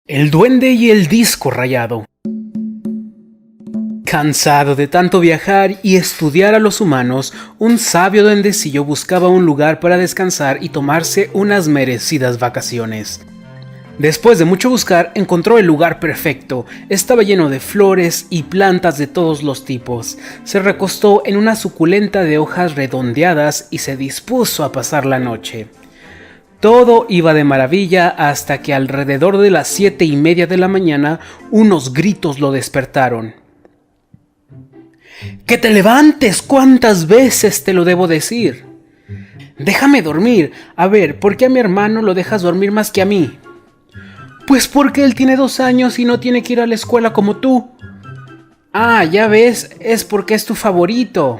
El duende y el disco rayado. Cansado de tanto viajar y estudiar a los humanos, un sabio duendecillo buscaba un lugar para descansar y tomarse unas merecidas vacaciones. Después de mucho buscar, encontró el lugar perfecto. Estaba lleno de flores y plantas de todos los tipos. Se recostó en una suculenta de hojas redondeadas y se dispuso a pasar la noche. Todo iba de maravilla hasta que alrededor de las 7:30 de la mañana unos gritos lo despertaron. ¡Que te levantes! ¿Cuántas veces te lo debo decir? Déjame dormir. A ver, ¿por qué a mi hermano lo dejas dormir más que a mí? Pues porque él tiene 2 años y no tiene que ir a la escuela como tú. Ah, ya ves, es porque es tu favorito.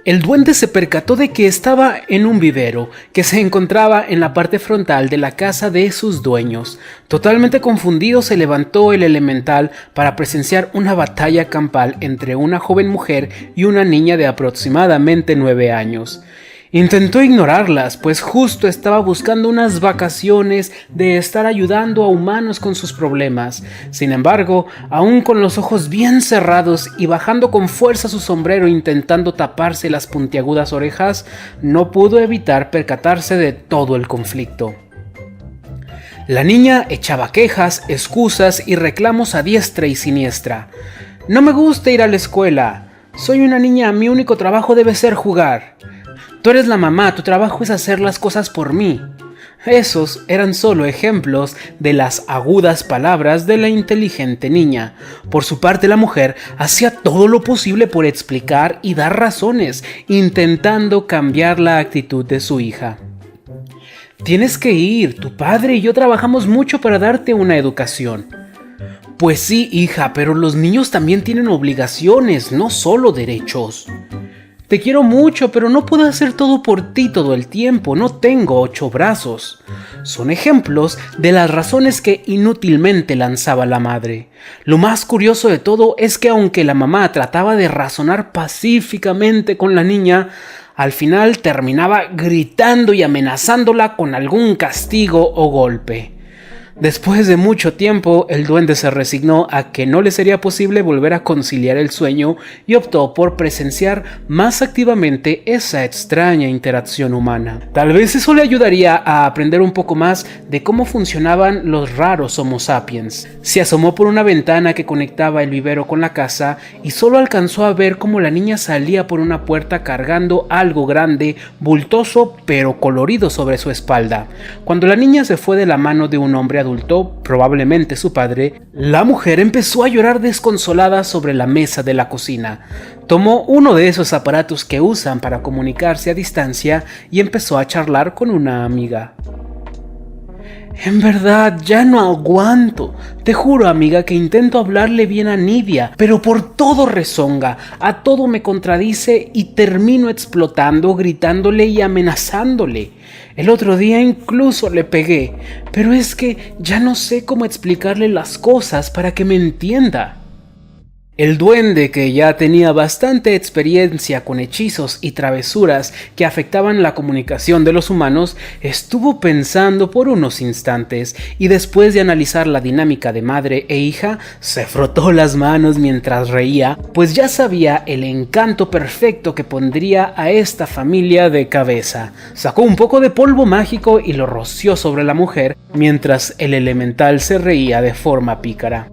El duende se percató de que estaba en un vivero que se encontraba en la parte frontal de la casa de sus dueños. Totalmente confundido, se levantó el elemental para presenciar una batalla campal entre una joven mujer y una niña de aproximadamente 9 años. Intentó ignorarlas, pues justo estaba buscando unas vacaciones de estar ayudando a humanos con sus problemas. Sin embargo, aún con los ojos bien cerrados y bajando con fuerza su sombrero intentando taparse las puntiagudas orejas, no pudo evitar percatarse de todo el conflicto. La niña echaba quejas, excusas y reclamos a diestra y siniestra. No me gusta ir a la escuela. Soy una niña, mi único trabajo debe ser jugar. Tú eres la mamá, tu trabajo es hacer las cosas por mí. Esos eran solo ejemplos de las agudas palabras de la inteligente niña. Por su parte, la mujer hacía todo lo posible por explicar y dar razones, intentando cambiar la actitud de su hija. Tienes que ir, tu padre y yo trabajamos mucho para darte una educación. Pues sí, hija, pero los niños también tienen obligaciones, no solo derechos. Te quiero mucho, pero no puedo hacer todo por ti todo el tiempo, no tengo 8 brazos. Son ejemplos de las razones que inútilmente lanzaba la madre. Lo más curioso de todo es que aunque la mamá trataba de razonar pacíficamente con la niña, al final terminaba gritando y amenazándola con algún castigo o golpe. Después de mucho tiempo, el duende se resignó a que no le sería posible volver a conciliar el sueño y optó por presenciar más activamente esa extraña interacción humana. Tal vez eso le ayudaría a aprender un poco más de cómo funcionaban los raros Homo sapiens. Se asomó por una ventana que conectaba el vivero con la casa y solo alcanzó a ver cómo la niña salía por una puerta cargando algo grande, bultoso pero colorido sobre su espalda. Cuando la niña se fue de la mano de un hombre adulto, probablemente su padre, la mujer empezó a llorar desconsolada sobre la mesa de la cocina. Tomó uno de esos aparatos que usan para comunicarse a distancia y empezó a charlar con una amiga. En verdad, ya no aguanto. Te juro, amiga, que intento hablarle bien a Nidia, pero por todo rezonga, a todo me contradice y termino explotando, gritándole y amenazándole. El otro día incluso le pegué, pero es que ya no sé cómo explicarle las cosas para que me entienda. El duende, que ya tenía bastante experiencia con hechizos y travesuras que afectaban la comunicación de los humanos, estuvo pensando por unos instantes y después de analizar la dinámica de madre e hija, se frotó las manos mientras reía, pues ya sabía el encanto perfecto que pondría a esta familia de cabeza. Sacó un poco de polvo mágico y lo roció sobre la mujer, mientras el elemental se reía de forma pícara.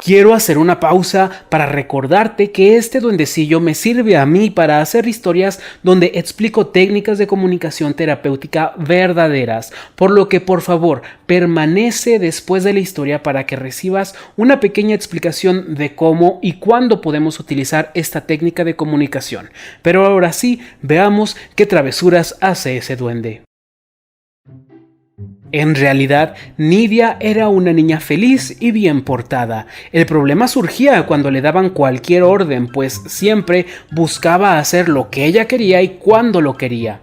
Quiero hacer una pausa para recordarte que este duendecillo me sirve a mí para hacer historias donde explico técnicas de comunicación terapéutica verdaderas, por lo que por favor permanece después de la historia para que recibas una pequeña explicación de cómo y cuándo podemos utilizar esta técnica de comunicación. Pero ahora sí, veamos qué travesuras hace ese duende. En realidad, Nidia era una niña feliz y bien portada. El problema surgía cuando le daban cualquier orden, pues siempre buscaba hacer lo que ella quería y cuando lo quería.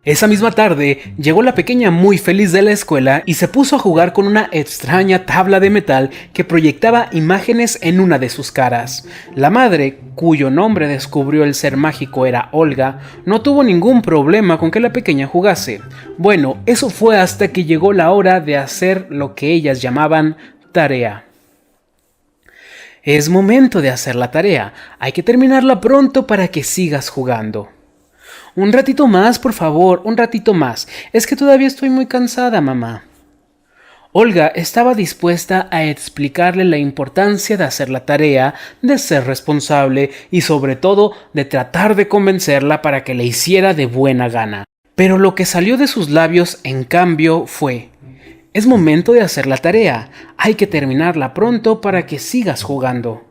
Esa misma tarde llegó la pequeña muy feliz de la escuela y se puso a jugar con una extraña tabla de metal que proyectaba imágenes en una de sus caras. La madre, cuyo nombre descubrió el ser mágico era Olga, no tuvo ningún problema con que la pequeña jugase. Bueno, eso fue hasta que llegó la hora de hacer lo que ellas llamaban tarea. Es momento de hacer la tarea. Hay que terminarla pronto para que sigas jugando. Un ratito más, por favor, un ratito más. Es que todavía estoy muy cansada, mamá. Olga estaba dispuesta a explicarle la importancia de hacer la tarea, de ser responsable y sobre todo de tratar de convencerla para que la hiciera de buena gana. Pero lo que salió de sus labios, en cambio, fue: es momento de hacer la tarea. Hay que terminarla pronto para que sigas jugando.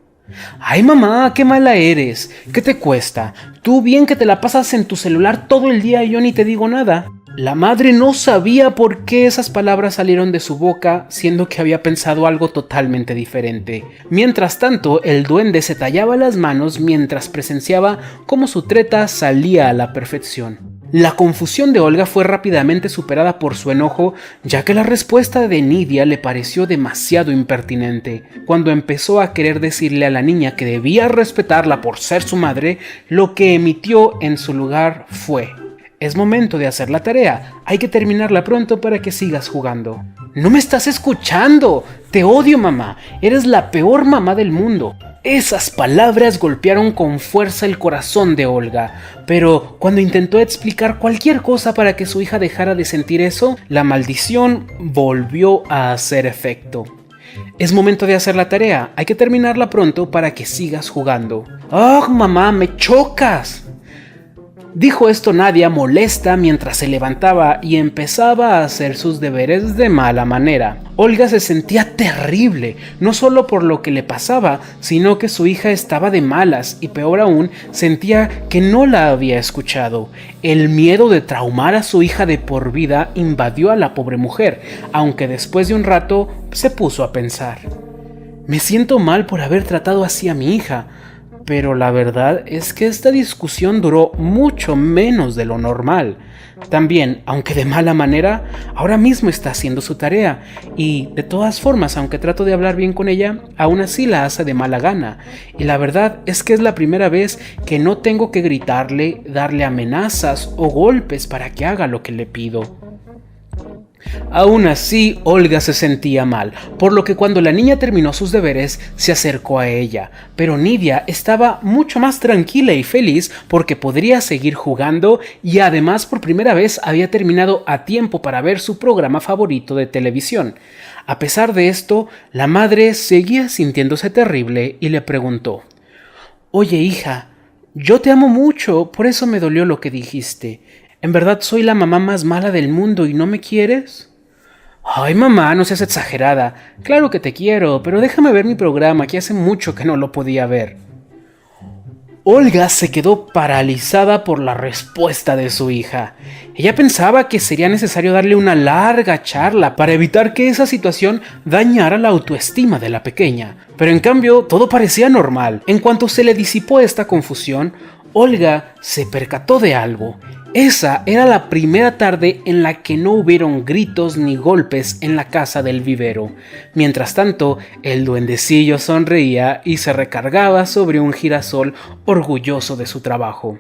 ¡Ay, mamá, qué mala eres! ¿Qué te cuesta? Tú bien que te la pasas en tu celular todo el día y yo ni te digo nada. La madre no sabía por qué esas palabras salieron de su boca, siendo que había pensado algo totalmente diferente. Mientras tanto, el duende se tallaba las manos mientras presenciaba cómo su treta salía a la perfección. La confusión de Olga fue rápidamente superada por su enojo, ya que la respuesta de Nidia le pareció demasiado impertinente. Cuando empezó a querer decirle a la niña que debía respetarla por ser su madre, lo que emitió en su lugar fue: es momento de hacer la tarea, hay que terminarla pronto para que sigas jugando. ¡No me estás escuchando! ¡Te odio, mamá! ¡Eres la peor mamá del mundo! Esas palabras golpearon con fuerza el corazón de Olga, pero cuando intentó explicar cualquier cosa para que su hija dejara de sentir eso, la maldición volvió a hacer efecto. Es momento de hacer la tarea, hay que terminarla pronto para que sigas jugando. ¡Oh, mamá, me chocas! Dijo esto Nadia molesta mientras se levantaba y empezaba a hacer sus deberes de mala manera. Olga se sentía terrible, no solo por lo que le pasaba, sino que su hija estaba de malas y peor aún, sentía que no la había escuchado. El miedo de traumar a su hija de por vida invadió a la pobre mujer, aunque después de un rato se puso a pensar: me siento mal por haber tratado así a mi hija. Pero la verdad es que esta discusión duró mucho menos de lo normal. También, aunque de mala manera, ahora mismo está haciendo su tarea y, de todas formas, aunque trato de hablar bien con ella, aún así la hace de mala gana. Y la verdad es que es la primera vez que no tengo que gritarle, darle amenazas o golpes para que haga lo que le pido. Aún así, Olga se sentía mal, por lo que cuando la niña terminó sus deberes, se acercó a ella, pero Nidia estaba mucho más tranquila y feliz porque podría seguir jugando y además por primera vez había terminado a tiempo para ver su programa favorito de televisión. A pesar de esto, la madre seguía sintiéndose terrible y le preguntó: «Oye, hija, yo te amo mucho, por eso me dolió lo que dijiste. ¿En verdad soy la mamá más mala del mundo y no me quieres?» «Ay, mamá, no seas exagerada. Claro que te quiero, pero déjame ver mi programa, que hace mucho que no lo podía ver». Olga se quedó paralizada por la respuesta de su hija. Ella pensaba que sería necesario darle una larga charla para evitar que esa situación dañara la autoestima de la pequeña, pero en cambio todo parecía normal. En cuanto se le disipó esta confusión, Olga se percató de algo. Esa era la primera tarde en la que no hubieron gritos ni golpes en la casa del vivero. Mientras tanto, el duendecillo sonreía y se recargaba sobre un girasol orgulloso de su trabajo.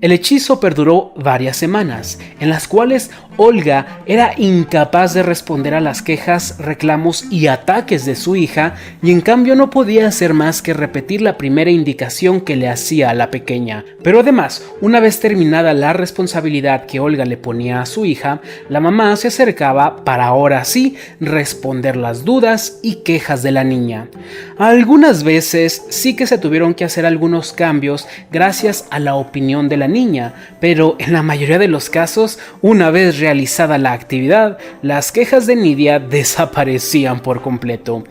El hechizo perduró varias semanas, en las cuales Olga era incapaz de responder a las quejas, reclamos y ataques de su hija, y en cambio no podía hacer más que repetir la primera indicación que le hacía a la pequeña. Pero además, una vez terminada la responsabilidad que Olga le ponía a su hija, la mamá se acercaba para ahora sí responder las dudas y quejas de la niña. Algunas veces sí que se tuvieron que hacer algunos cambios gracias a la opinión de la niña, pero en la mayoría de los casos, una vez realizada la actividad, las quejas de Nidia desaparecían por completo.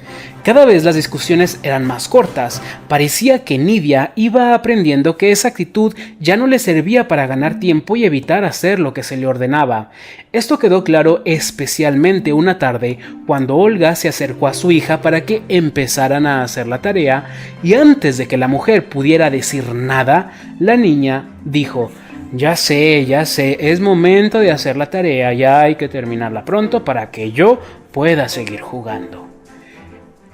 Cada vez las discusiones eran más cortas. Parecía que Nidia iba aprendiendo que esa actitud ya no le servía para ganar tiempo y evitar hacer lo que se le ordenaba. Esto quedó claro especialmente una tarde cuando Olga se acercó a su hija para que empezaran a hacer la tarea, y antes de que la mujer pudiera decir nada, la niña dijo: Ya sé, es momento de hacer la tarea, ya hay que terminarla pronto para que yo pueda seguir jugando.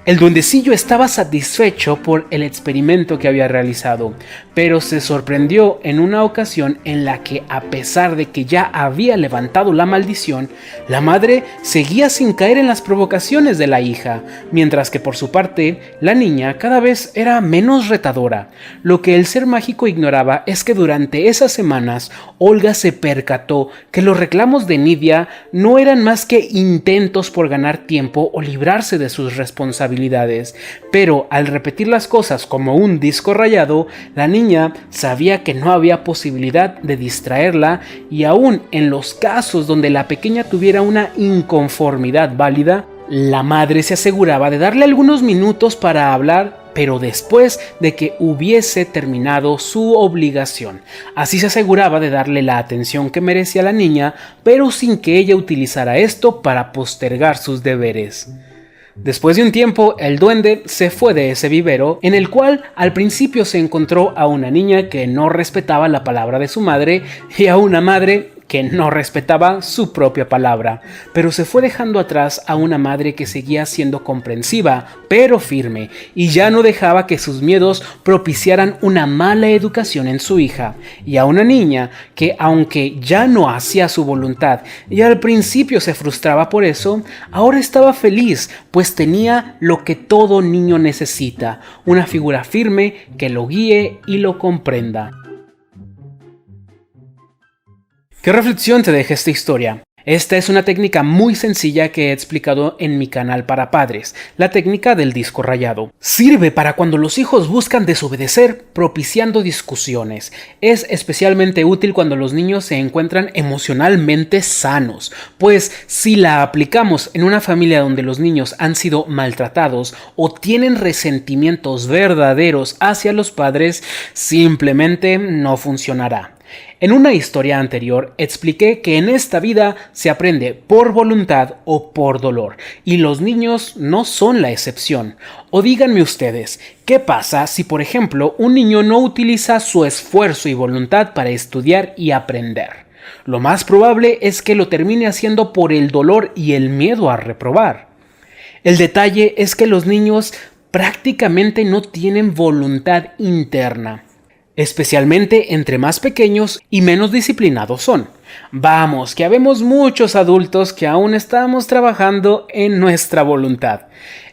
El duendecillo estaba satisfecho por el experimento que había realizado, pero se sorprendió en una ocasión en la que, a pesar de que ya había levantado la maldición, la madre seguía sin caer en las provocaciones de la hija, mientras que por su parte, la niña cada vez era menos retadora. Lo que el ser mágico ignoraba es que durante esas semanas, Olga se percató que los reclamos de Nidia no eran más que intentos por ganar tiempo o librarse de sus responsabilidades. Pero al repetir las cosas como un disco rayado, la niña sabía que no había posibilidad de distraerla, y aún en los casos donde la pequeña tuviera una inconformidad válida, la madre se aseguraba de darle algunos minutos para hablar, pero después de que hubiese terminado su obligación. Así se aseguraba de darle la atención que merecía la niña, pero sin que ella utilizara esto para postergar sus deberes. Después de un tiempo, el duende se fue de ese vivero, en el cual al principio se encontró a una niña que no respetaba la palabra de su madre y a una madre que no respetaba su propia palabra, pero se fue dejando atrás a una madre que seguía siendo comprensiva, pero firme, y ya no dejaba que sus miedos propiciaran una mala educación en su hija, y a una niña que, aunque ya no hacía su voluntad y al principio se frustraba por eso, ahora estaba feliz, pues tenía lo que todo niño necesita: una figura firme que lo guíe y lo comprenda. ¿Qué reflexión te deja esta historia? Esta es una técnica muy sencilla que he explicado en mi canal para padres, la técnica del disco rayado. Sirve para cuando los hijos buscan desobedecer, propiciando discusiones. Es especialmente útil cuando los niños se encuentran emocionalmente sanos, pues si la aplicamos en una familia donde los niños han sido maltratados o tienen resentimientos verdaderos hacia los padres, simplemente no funcionará. En una historia anterior expliqué que en esta vida se aprende por voluntad o por dolor, y los niños no son la excepción. O díganme ustedes, ¿qué pasa si, por ejemplo, un niño no utiliza su esfuerzo y voluntad para estudiar y aprender? Lo más probable es que lo termine haciendo por el dolor y el miedo a reprobar. El detalle es que los niños prácticamente no tienen voluntad interna, especialmente entre más pequeños y menos disciplinados son. Vamos, que habemos muchos adultos que aún estamos trabajando en nuestra voluntad.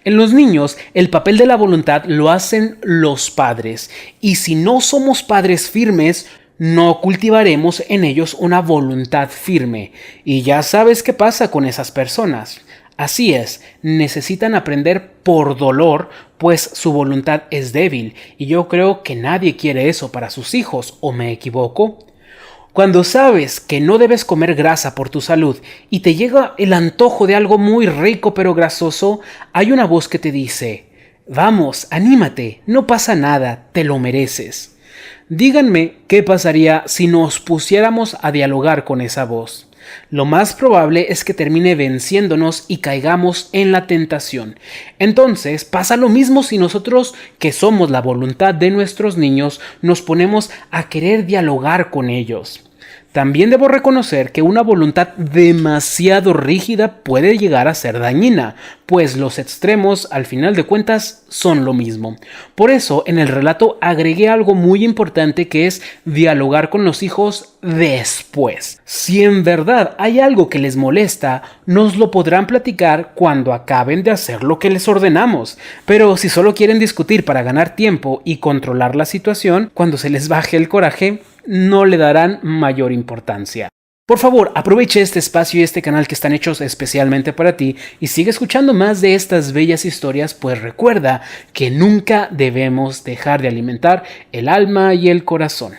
En los niños, el papel de la voluntad lo hacen los padres, y si no somos padres firmes, no cultivaremos en ellos una voluntad firme. Y ya sabes qué pasa con esas personas. Así es, necesitan aprender por dolor, pues su voluntad es débil, y yo creo que nadie quiere eso para sus hijos, ¿o me equivoco? Cuando sabes que no debes comer grasa por tu salud y te llega el antojo de algo muy rico pero grasoso, hay una voz que te dice: vamos, anímate, no pasa nada, te lo mereces. Díganme qué pasaría si nos pusiéramos a dialogar con esa voz. Lo más probable es que termine venciéndonos y caigamos en la tentación. Entonces pasa lo mismo si nosotros, que somos la voluntad de nuestros niños, nos ponemos a querer dialogar con ellos. También debo reconocer que una voluntad demasiado rígida puede llegar a ser dañina, pues los extremos, al final de cuentas, son lo mismo. Por eso, en el relato agregué algo muy importante, que es dialogar con los hijos después. Si en verdad hay algo que les molesta, nos lo podrán platicar cuando acaben de hacer lo que les ordenamos. Pero si solo quieren discutir para ganar tiempo y controlar la situación, cuando se les baje el coraje, no le darán mayor importancia. Por favor, aproveche este espacio y este canal que están hechos especialmente para ti y sigue escuchando más de estas bellas historias, pues recuerda que nunca debemos dejar de alimentar el alma y el corazón.